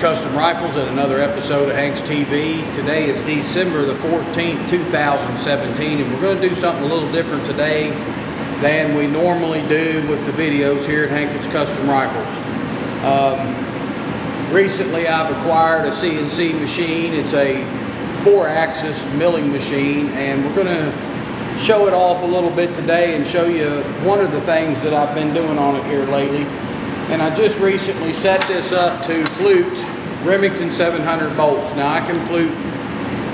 Custom Rifles at another episode of Hank's TV. Today is December the 14th, 2017, and we're going to do something a little different today than we normally do with the videos here at Hankins Custom Rifles. Recently I've acquired a CNC machine. It's a 4-axis milling machine, and we're going to show it off a little bit today and show you one of the things that I've been doing on it here lately. And I just recently set this up to flute Remington 700 bolts. Now I can flute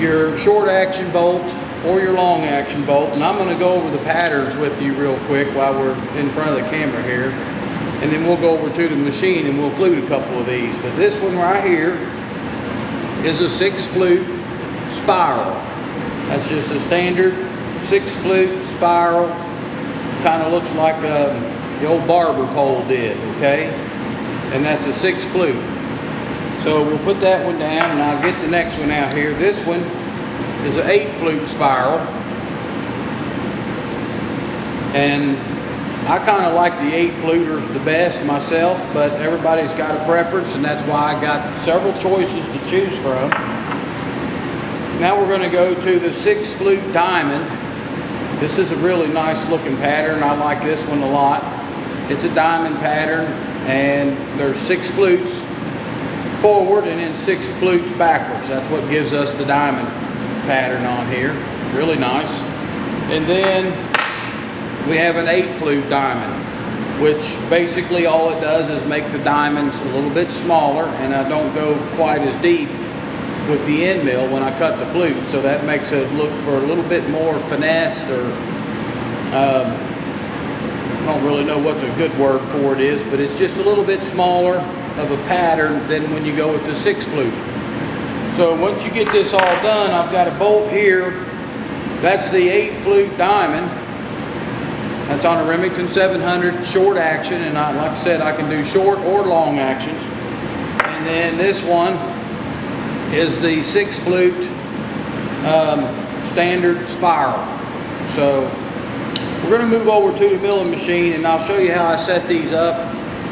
your short action bolt or your long action bolt, and I'm going to go over the patterns with you real quick while we're in front of the camera here, and then we'll go over to the machine and we'll flute a couple of these. But this one right here is a 6 flute spiral. That's just a standard 6 flute spiral. Kind of looks like the old barber pole did, okay? And that's a 6 flute. So we'll put that one down, and I'll get the next one out here. This one is an 8 flute spiral, and I kind of like the 8 fluters the best myself, but everybody's got a preference, and that's why I got several choices to choose from. Now we're going to go to the 6 flute diamond. This is a really nice looking pattern. I like this one a lot. It's a diamond pattern, and there's 6 flutes forward and then 6 flutes backwards. That's what gives us the diamond pattern on here. Really nice. And then we have an 8 flute diamond, which basically all it does is make the diamonds a little bit smaller, and I don't go quite as deep with the end mill when I cut the flute, so that makes it look for a little bit more finessed, or I don't really know what the good word for it is, but it's just a little bit smaller of a pattern than when you go with the 6 flute. So once you get this all done, I've got a bolt here. That's the 8 flute diamond. That's on a Remington 700 short action, and like I said, I can do short or long actions. And then this one is the 6 flute standard spiral. So we're going to move over to the milling machine, and I'll show you how I set these up,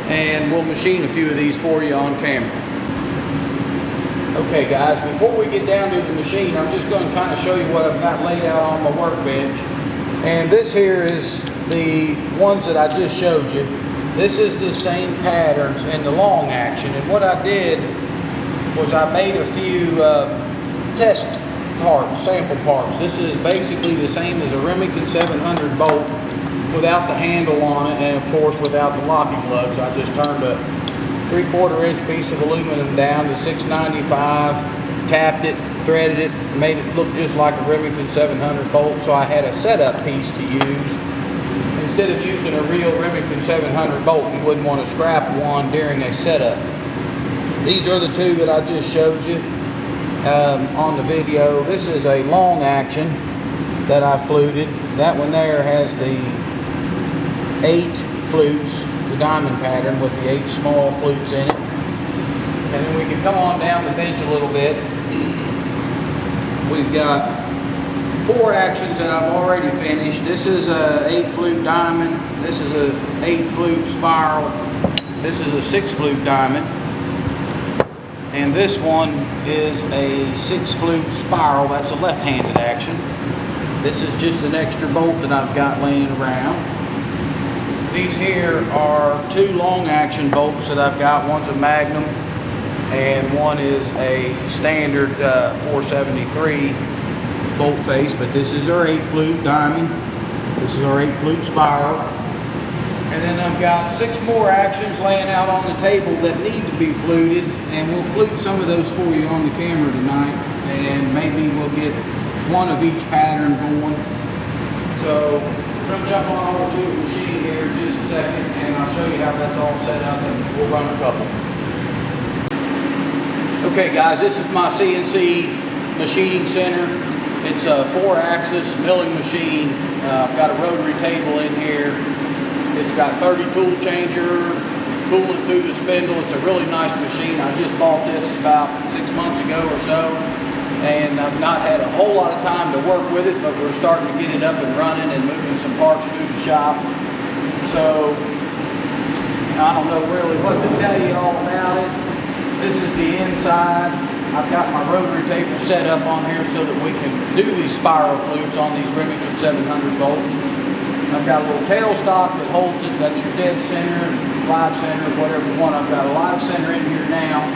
and we'll machine a few of these for you on camera. Okay guys, before we get down to the machine, I'm just going to kind of show you what I've got laid out on my workbench. And this here is the ones that I just showed you. This is the same patterns in the long action, and what I did was I made a few test parts, sample parts. This is basically the same as a Remington 700 bolt without the handle on it, and of course without the locking lugs. I just turned a 3/4 inch piece of aluminum down to 695, tapped it, threaded it, made it look just like a Remington 700 bolt, so I had a setup piece to use. Instead of using a real Remington 700 bolt, you wouldn't want to scrap one during a setup. These are the two that I just showed you on the video. This is a long action that I fluted. That one there has the 8 flutes, the diamond pattern with the 8 small flutes in it. And then we can come on down the bench a little bit. We've got 4 actions that I've already finished. This is a 8 flute diamond. This is a 8 flute spiral. This is a 6 flute diamond. And this one is a 6 flute spiral. That's a left-handed action. This is just an extra bolt that I've got laying around. These here are 2 long action bolts that I've got. One's a Magnum and one is a standard 473 bolt face, but this is our 8 flute diamond. This is our 8 flute spiral. And then I've got 6 more actions laying out on the table that need to be fluted, and we'll flute some of those for you on the camera tonight, and maybe we'll get one of each pattern going. So we're going to jump on over to the machine here in just a second, and I'll show you how that's all set up, and we'll run a couple. Okay guys, this is my CNC machining center. It's a 4-axis milling machine. I've got a rotary table in here. It's got 30 tool changer, coolant through the spindle. It's a really nice machine. I just bought this about 6 months ago or so, and I've not had a whole lot of time to work with it, but we're starting to get it up and running and moving some parts through the shop. So I don't know really what to tell you all about it. This is the inside, I've got my rotary table set up on here so that we can do these spiral flutes on these Remington 700 volts. I've got a little tailstock that holds it. That's your dead center, live center, whatever you want. I've got a live center in here now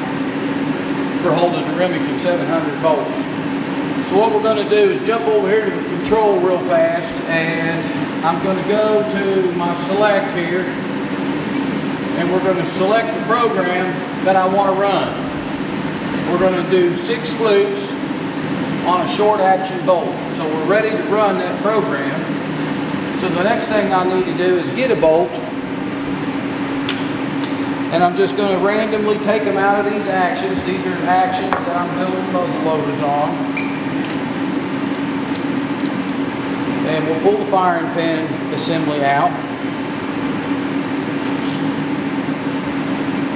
for holding the Remington 700 volts. So what we're going to do is jump over here to the control real fast, and I'm going to go to my select here, and we're going to select the program that I want to run. We're going to do 6 flutes on a short action bolt. So we're ready to run that program. So the next thing I need to do is get a bolt, and I'm just going to randomly take them out of these actions. These are actions that I'm building muzzle loaders on. And we'll pull the firing pin assembly out.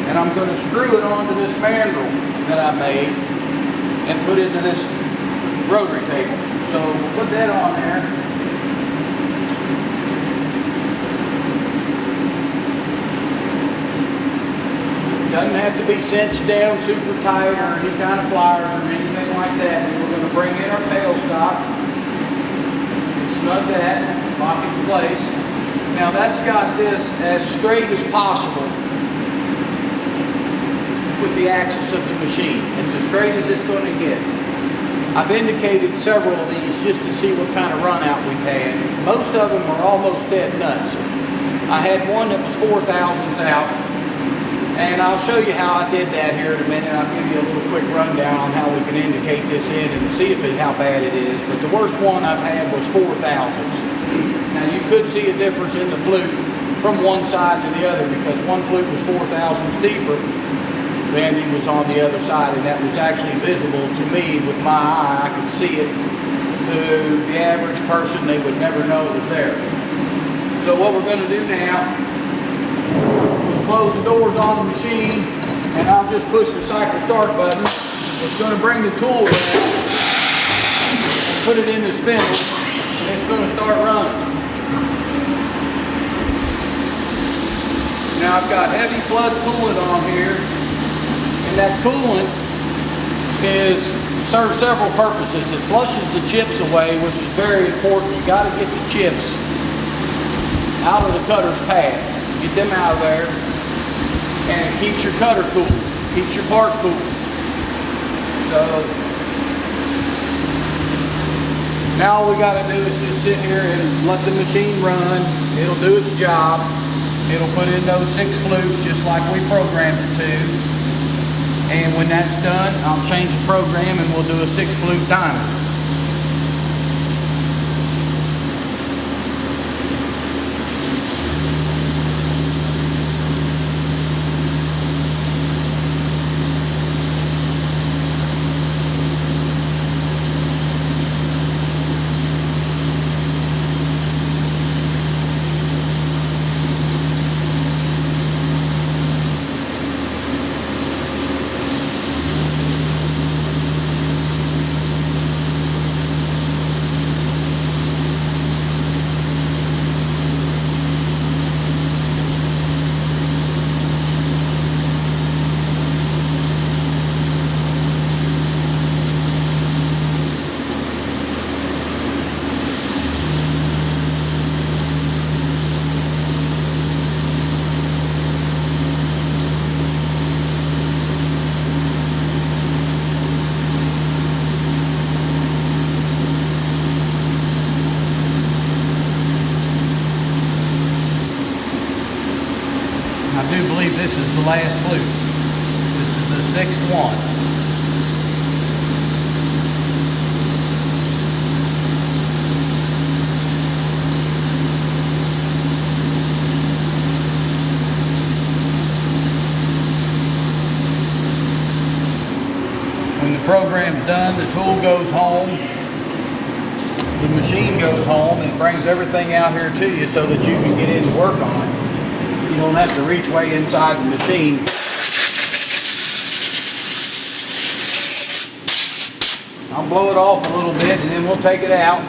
And I'm going to screw it onto this mandrel that I made and put into this rotary table. So we'll put that on there. Doesn't have to be cinched down super tight or any kind of pliers or anything like that. And we're going to bring in our tailstock, snug that, lock it in place. Now that's got this as straight as possible with the axis of the machine. It's as straight as it's going to get. I've indicated several of these just to see what kind of run out we've had. Most of them are almost dead nuts. I had one that was 4,000s out, and I'll show you how I did that here in a minute. I'll give you a little quick rundown on how we can indicate this in and see how bad it is. But the worst one I've had was 4,000s. Now you could see a difference in the flute from one side to the other, because one flute was 4,000s deeper than he was on the other side, and that was actually visible to me with my eye. I could see it. To the average person, they would never know it was there. So what we're going to do now, we'll close the doors on the machine, and I'll just push the cycle start button. It's going to bring the tool around and put it in the spindle, and it's going to start running. Now I've got heavy flood coolant on here. And that coolant serves several purposes. It flushes the chips away, which is very important. You got to get the chips out of the cutter's path. Get them out of there, and it keeps your cutter cool, keeps your part cool. So now all we got to do is just sit here and let the machine run. It'll do its job. It'll put in those 6 flutes just like we programmed it to. And when that's done, I'll change the program and we'll do a 6 flute timer. I do believe this is the last flute. This is the 6th one. When the program's done, the tool goes home, the machine goes home, and brings everything out here to you so that you can get in and work on it. You don't have to reach way inside the machine. I'll blow it off a little bit and then we'll take it out.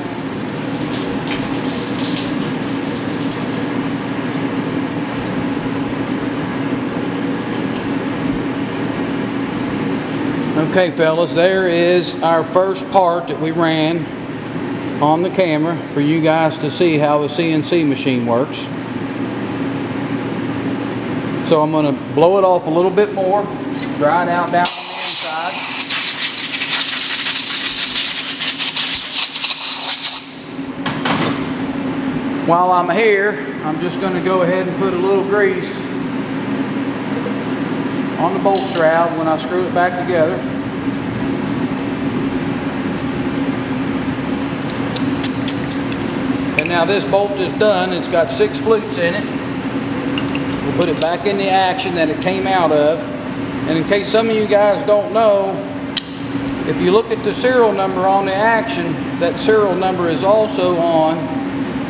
Okay fellas, there is our first part that we ran on the camera for you guys to see how the CNC machine works. So I'm going to blow it off a little bit more, dry it out down on the inside. While I'm here, I'm just going to go ahead and put a little grease on the bolt shroud when I screw it back together. And now this bolt is done. It's got 6 flutes in it. We'll put it back in the action that it came out of. And in case some of you guys don't know, if you look at the serial number on the action, that serial number is also on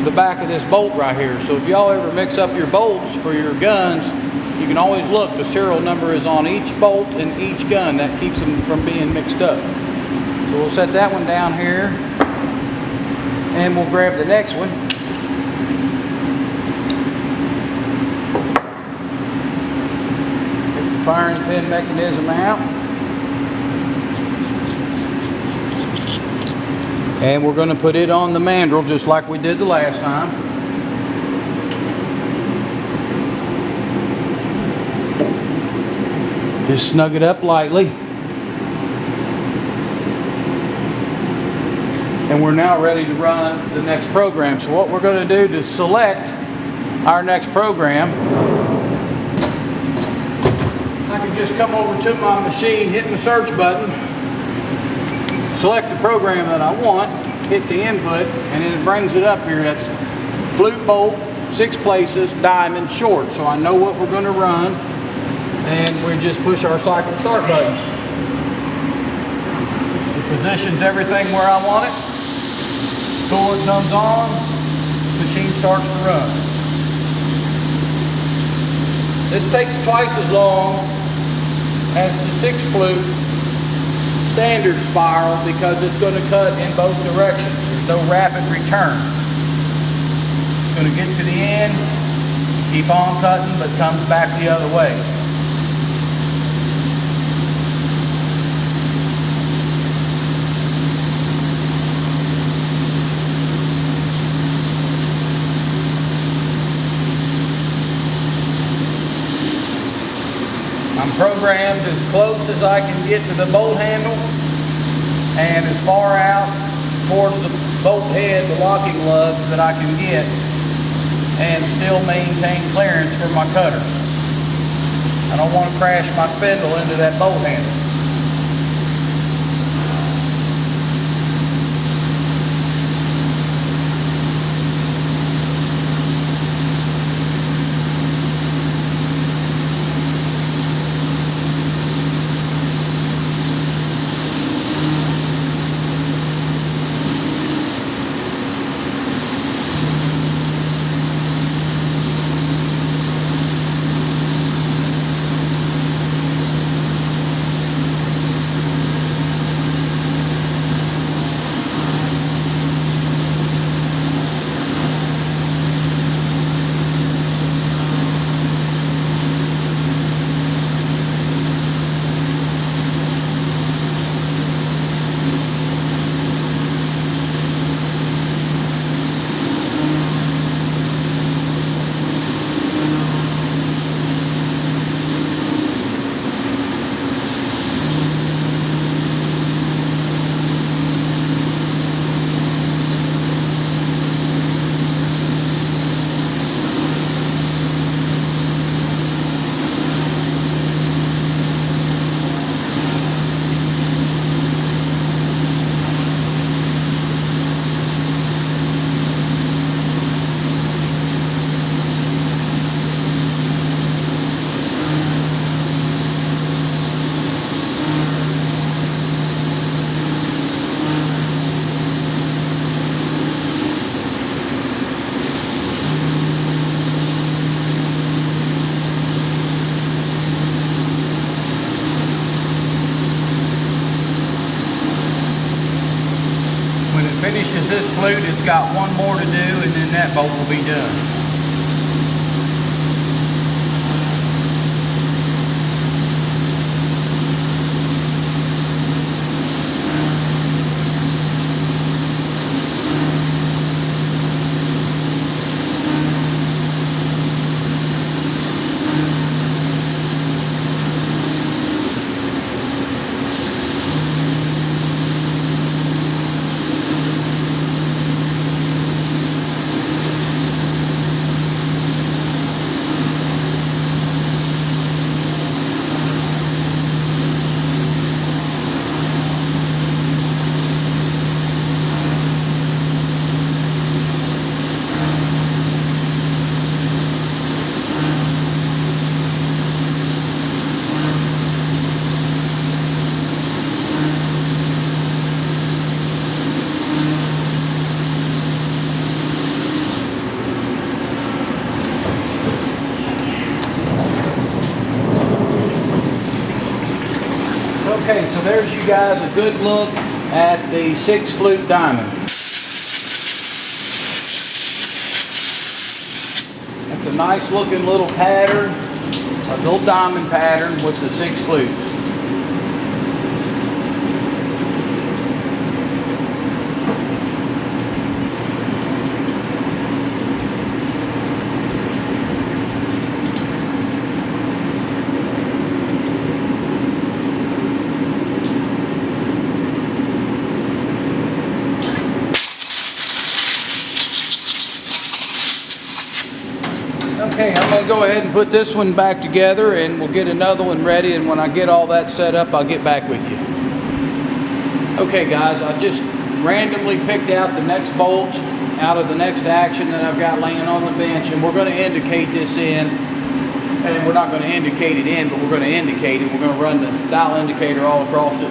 the back of this bolt right here. So if y'all ever mix up your bolts for your guns, you can always look, the serial number is on each bolt and each gun. That keeps them from being mixed up. So we'll set that one down here, and we'll grab the next one. Get the firing pin mechanism out. And we're going to put it on the mandrel just like we did the last time. Just snug it up lightly. And we're now ready to run the next program. So what we're going to do to select our next program, I can just come over to my machine, hit the search button, select the program that I want, hit the input, and then it brings it up here. That's flute bolt, 6 places, diamond, short. So I know what we're going to run. And we just push our cycle start button. It positions everything where I want it. Cord comes on, machine starts to run. This takes twice as long as the 6 flute standard spiral because it's going to cut in both directions. There's no rapid return. It's going to get to the end, keep on cutting, but comes back the other way. I'm programmed as close as I can get to the bolt handle and as far out towards the bolt head, the locking lugs that I can get, and still maintain clearance for my cutters. I don't want to crash my spindle into that bolt handle. Finishes this flute, it's got one more to do, and then that bolt will be done. So there's you guys a good look at the 6 flute diamond. That's a nice looking little pattern, a little diamond pattern with the 6 flutes. Okay, I'm going to go ahead and put this one back together and we'll get another one ready, and when I get all that set up, I'll get back with you. Okay guys, I just randomly picked out the next bolt out of the next action that I've got laying on the bench, and we're going to indicate this in, and we're not going to indicate it in, but we're going to indicate it. We're going to run the dial indicator all across it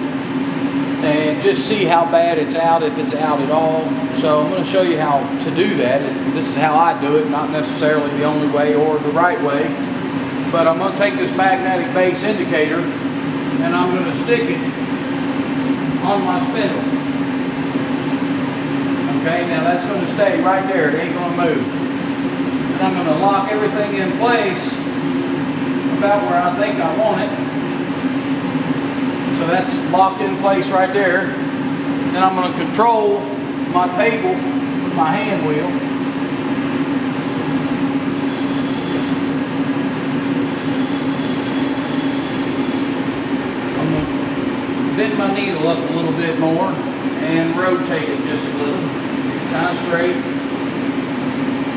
and just see how bad it's out, if it's out at all. So I'm going to show you how to do that. This is how I do it, not necessarily the only way or the right way. But I'm going to take this magnetic base indicator and I'm going to stick it on my spindle. Okay, now that's going to stay right there. It ain't going to move. And I'm going to lock everything in place about where I think I want it. So that's locked in place right there. Then I'm going to control my table with my hand wheel. I'm going to bend my needle up a little bit more and rotate it just a little. Kind of straight.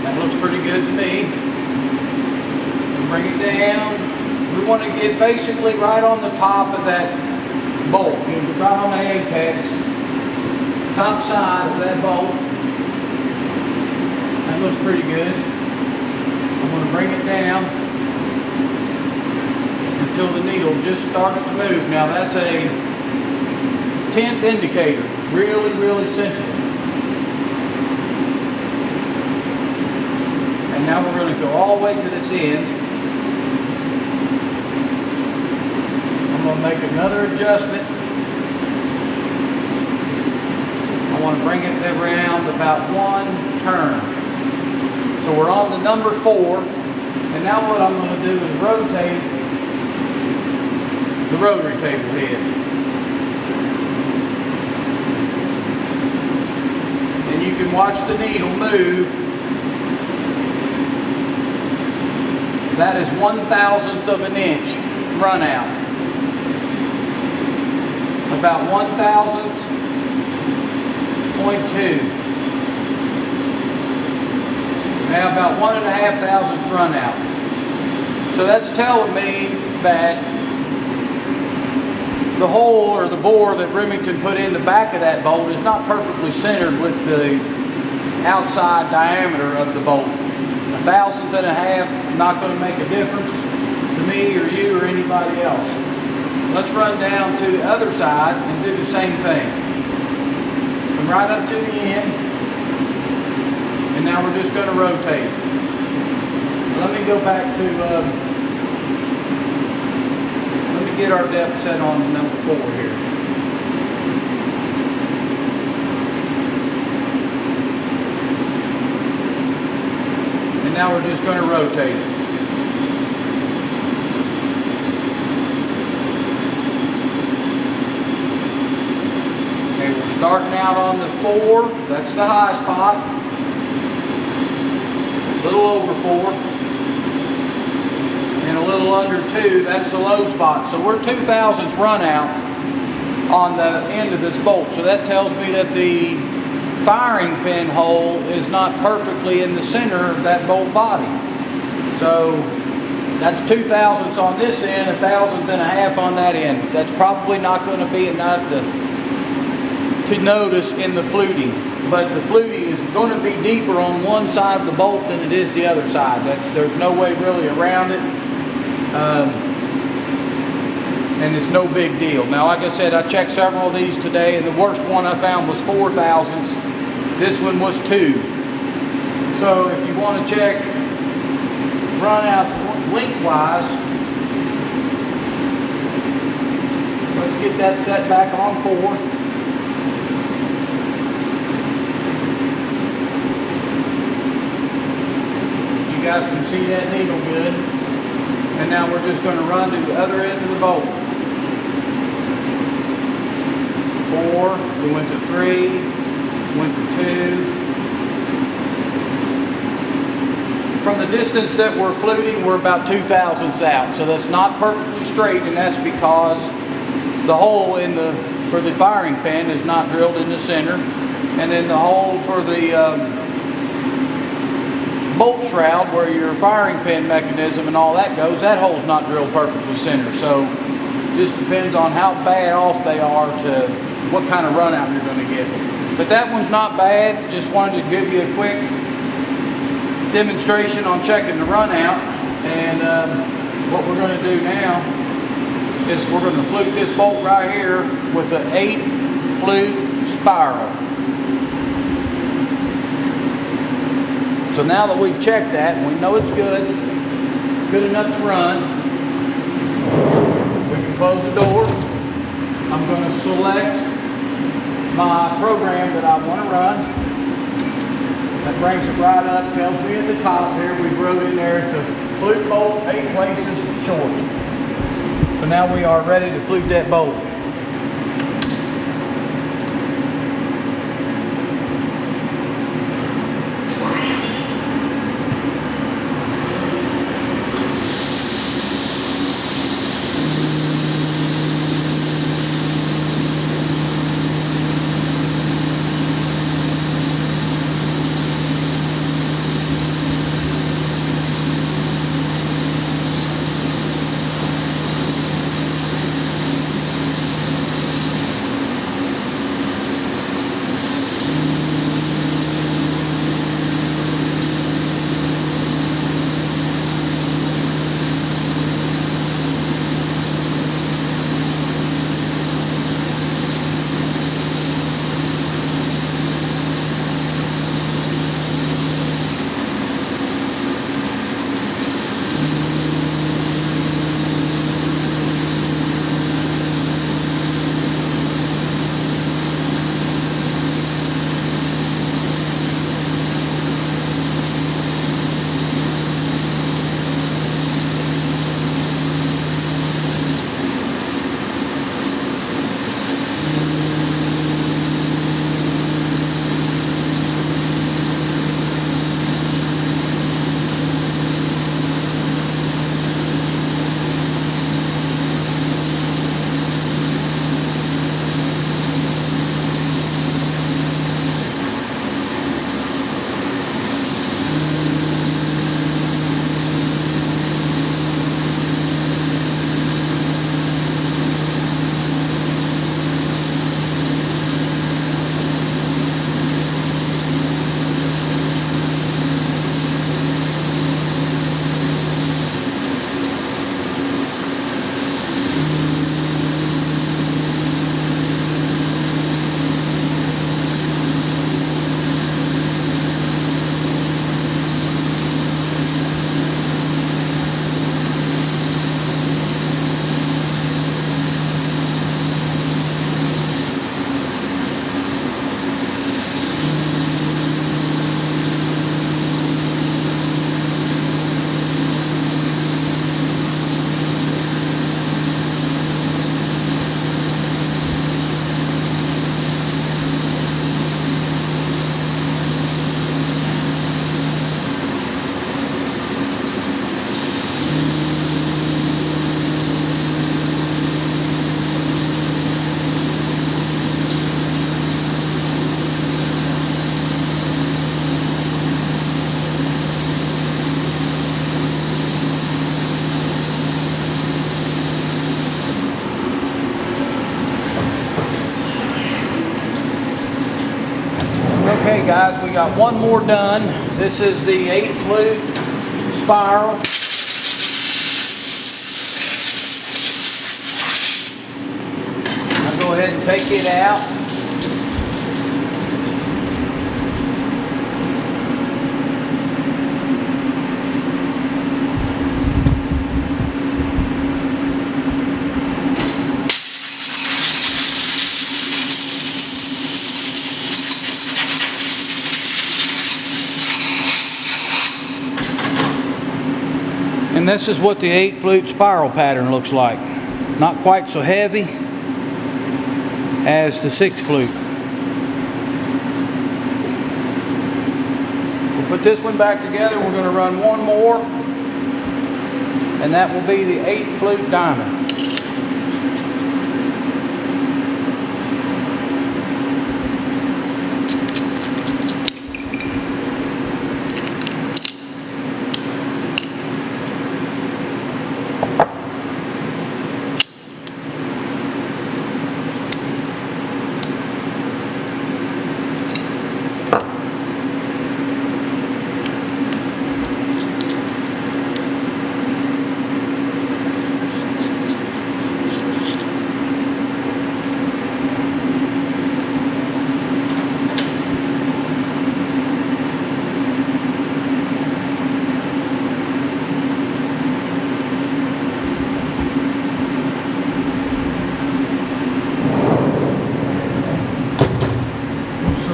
That looks pretty good to me. Bring it down. We want to get basically right on the top of that bolt. Right on the apex. Top side of that bolt. That looks pretty good. I'm going to bring it down until the needle just starts to move. Now that's a 10th indicator. It's really, really sensitive. And now we're going to go all the way to this end. I'm going to make another adjustment. I want to bring it around about 1 turn. So we're on the number 4. And now what I'm going to do is rotate the rotary table head. And you can watch the needle move. That is 1/1000th of an inch run out. About 1/1000th. 0.2. Now about 1.5 thousandths run out. So that's telling me that the hole or the bore that Remington put in the back of that bolt is not perfectly centered with the outside diameter of the bolt. 1/1000th not going to make a difference to me or you or anybody else. Let's run down to the other side and do the same thing. Right up to the end, and now we're just going to rotate. Let me go back to, let me get our depth set on number 4 here. And now we're just going to rotate it. Starting out on the 4, that's the high spot. A little over 4. And a little under 2, that's the low spot. So we're 2/1000ths run out on the end of this bolt. So that tells me that the firing pin hole is not perfectly in the center of that bolt body. So that's 2/1000ths on this end, 1/1000th on that end. That's probably not going to be enough to notice in the fluting, but the fluting is going to be deeper on one side of the bolt than it is the other side. There's no way really around it, and it's no big deal. Now, like I said, I checked several of these today, and the worst one I found was 4/1000ths. This one was 2. So if you want to check run out lengthwise, let's get that set back on 4. You guys can see that needle good. And now we're just going to run to the other end of the bolt. 4, we went to 3, went to 2. From the distance that we're fluting, we're about 2 thousandths out. So that's not perfectly straight, and that's because the hole for the firing pin is not drilled in the center. And then the hole for the bolt shroud, where your firing pin mechanism and all that goes, that hole's not drilled perfectly center. So just depends on how bad off they are to what kind of run out you're going to get. But that one's not bad. Just wanted to give you a quick demonstration on checking the run out. And what we're going to do now is we're going to flute this bolt right here with an 8 flute spiral. So now that we've checked that and we know it's good enough to run, we can close the door. I'm going to select my program that I want to run. That brings it right up, tells me at the top here, we wrote in there, it's a flute bolt, 8 places short. So now we are ready to flute that bolt. Okay guys, we got one more done. This is the 8 flute spiral. I'll go ahead and take it out. And this is what the 8 flute spiral pattern looks like. Not quite so heavy as the 6 flute. We'll put this one back together. We're going to run one more, and that will be the 8 flute diamond.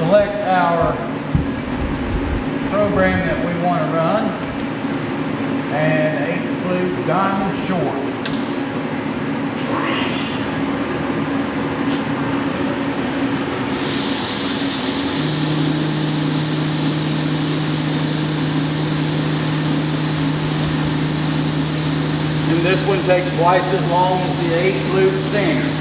Select our program that we want to run, and 8 flute diamond short. And this one takes twice as long as the 8 flute standard.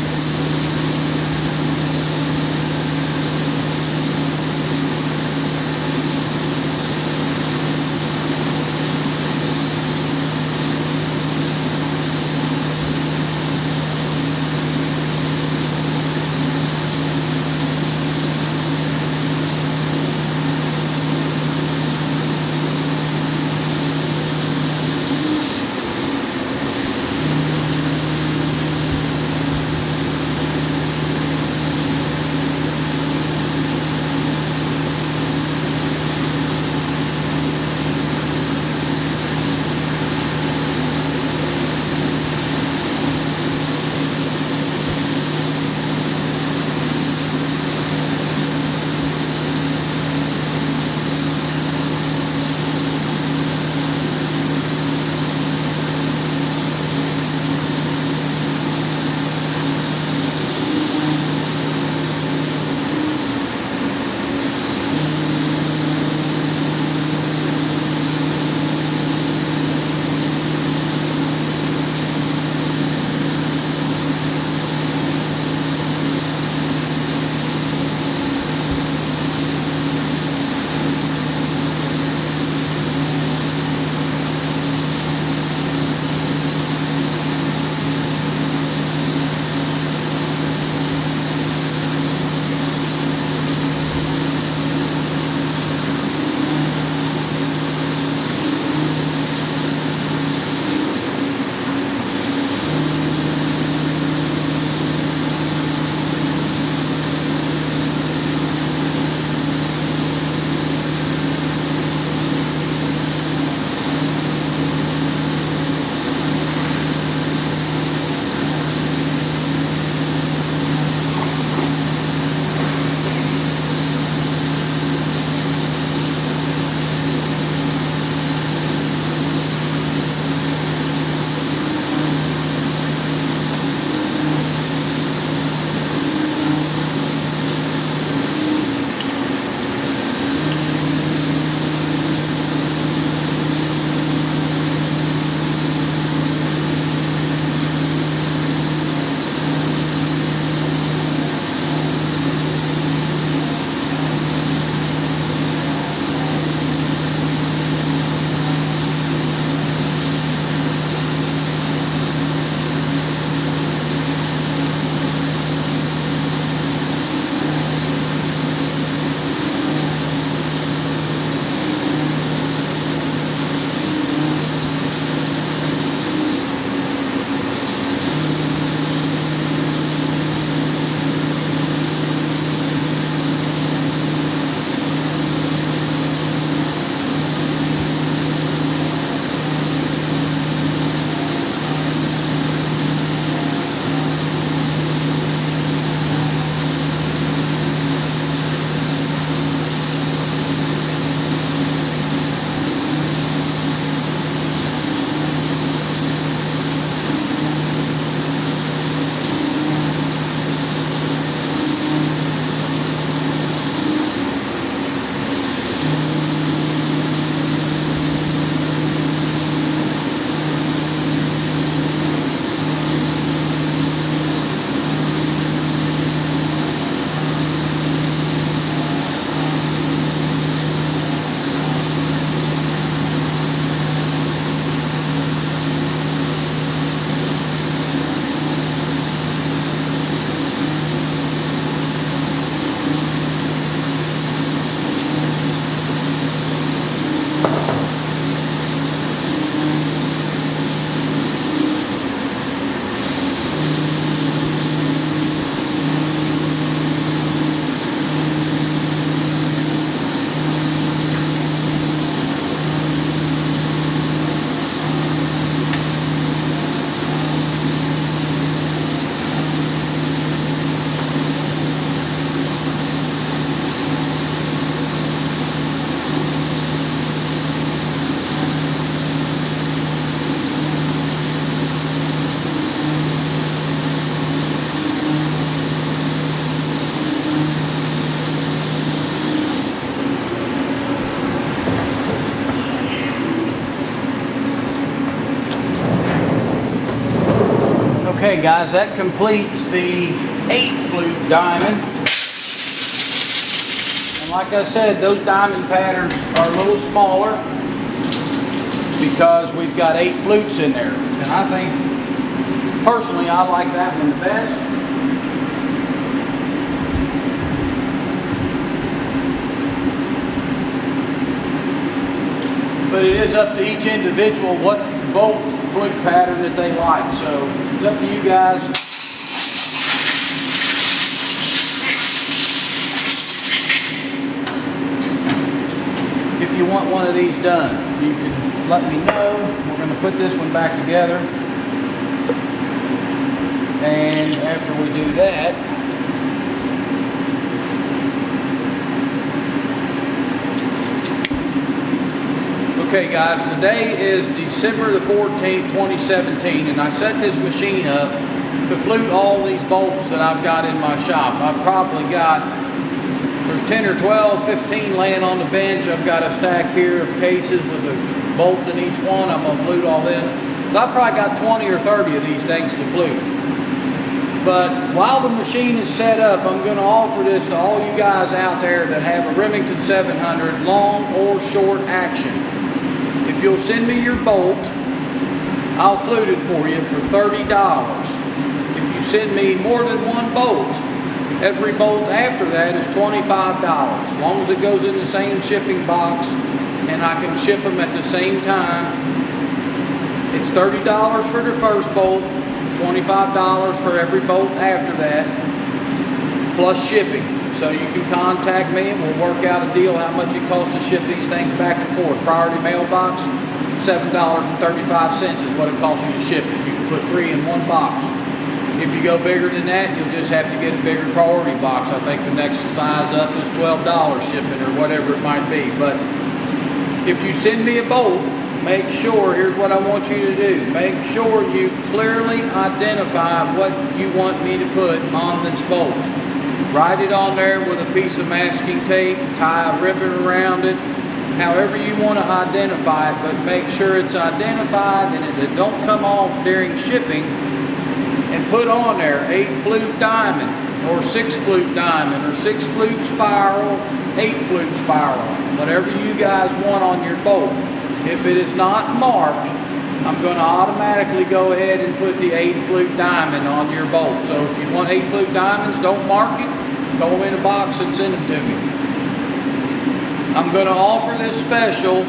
Okay guys, that completes the 8 flute diamond. And like I said, those diamond patterns are a little smaller because we've got 8 flutes in there. And I think, personally, I like that one the best. But it is up to each individual what bolt flute pattern that they like. So it's up to you guys. If you want one of these done, you can let me know. We're going to put this one back together. And after we do that, okay guys, today is December the 14th, 2017, and I set this machine up to flute all these bolts that I've got in my shop. I've probably got, there's 10 or 12, 15 laying on the bench. I've got a stack here of cases with a bolt in each one. I'm going to flute all them. So I've probably got 20 or 30 of these things to flute. But while the machine is set up, I'm going to offer this to all you guys out there that have a Remington 700 long or short action. If you'll send me your bolt, I'll flute it for you for $30. If you send me more than one bolt, every bolt after that is $25. As long as it goes in the same shipping box and I can ship them at the same time. It's $30 for the first bolt, $25 for every bolt after that, plus shipping. So you can contact me and we'll work out a deal how much it costs to ship these things back and forth. Priority mailbox, $7.35 is what it costs you to ship it. You can put 3 in one box. If you go bigger than that, you'll just have to get a bigger priority box. I think the next size up is $12 shipping or whatever it might be. But if you send me a bolt, make sure, here's what I want you to do. Make sure you clearly identify what you want me to put on this bolt. Write it on there with a piece of masking tape, tie a ribbon around it, however you want to identify it, but make sure it's identified and it don't come off during shipping. And put on there 8 flute diamond, or 6 flute diamond, or 6 flute spiral, 8 flute spiral, whatever you guys want on your bolt. If it is not marked, I'm going to automatically go ahead and put the 8 flute diamond on your bolt. So if you want 8 flute diamonds, don't mark it, throw them in a box and send them to me. I'm going to offer this special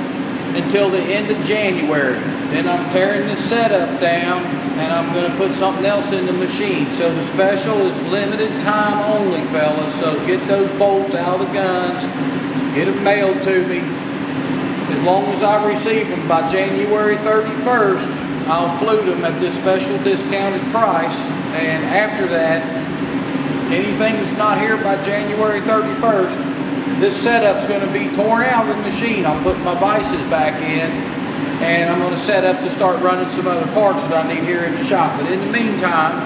until the end of January. Then I'm tearing this setup down and I'm going to put something else in the machine. So the special is limited time only, fellas. So get those bolts out of the guns, get them mailed to me. As long as I receive them by January 31st, I'll flute them at this special discounted price. And after that, anything that's not here by January 31st, this setup's going to be torn out of the machine. I'll put my vices back in, and I'm going to set up to start running some other parts that I need here in the shop. But in the meantime,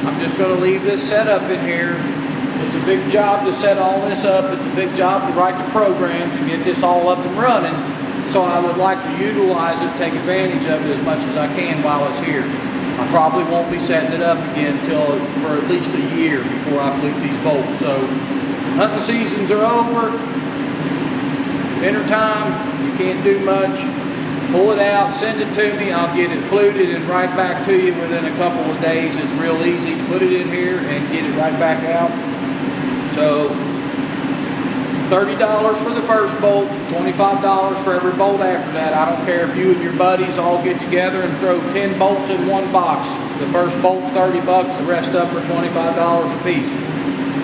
I'm just going to leave this setup in here. It's a big job to set all this up. It's a big job to write the programs and get this all up and running. So I would like to utilize it, take advantage of it as much as I can while it's here. I probably won't be setting it up again until for at least a year before I flute these bolts. So hunting seasons are over. Winter time, you can't do much. Pull it out, send it to me. I'll get it fluted and right back to you within a couple of days. It's real easy. Put it in here and get it right back out. So $30 for the first bolt, $25 for every bolt after that. I don't care if you and your buddies all get together and throw 10 bolts in one box. The first bolt's $30, the rest of them are $25 a piece.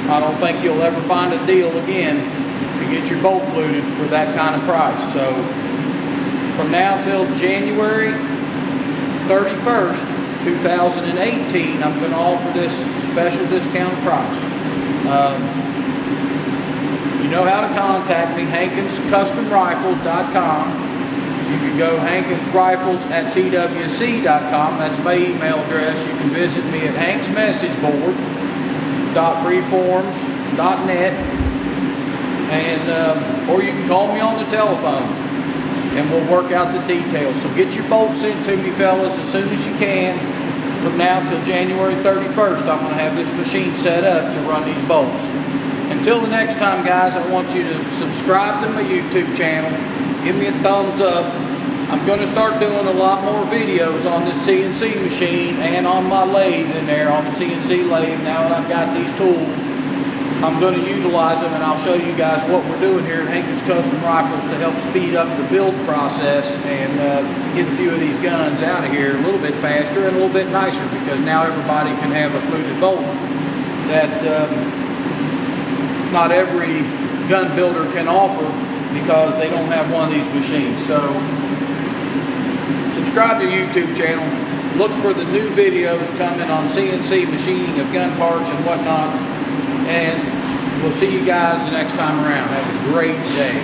I don't think you'll ever find a deal again to get your bolt fluted for that kind of price. So from now till January 31st, 2018, I'm going to offer this special discount price. You know how to contact me, HankinsCustomRifles.com. You can go HankinsRifles@twc.com. That's my email address. You can visit me at hanksmessageboard.freeforms.net, and or you can call me on the telephone, and we'll work out the details. So get your bolts sent to me, fellas, as soon as you can. from now till January 31st, I'm going to have this machine set up to run these bolts. Until the next time, guys, I want you to subscribe to my YouTube channel. Give me a thumbs up. I'm going to start doing a lot more videos on this CNC machine and on my lathe in there, on the CNC lathe. Now that I've got these tools, I'm going to utilize them, and I'll show you guys what we're doing here at Hankins Custom Rifles to help speed up the build process and get a few of these guns out of here a little bit faster and a little bit nicer, because now everybody can have a fluted bolt that not every gun builder can offer because they don't have one of these machines. So subscribe to the YouTube channel. Look for the new videos coming on CNC machining of gun parts and whatnot. And we'll see you guys the next time around. Have a great day.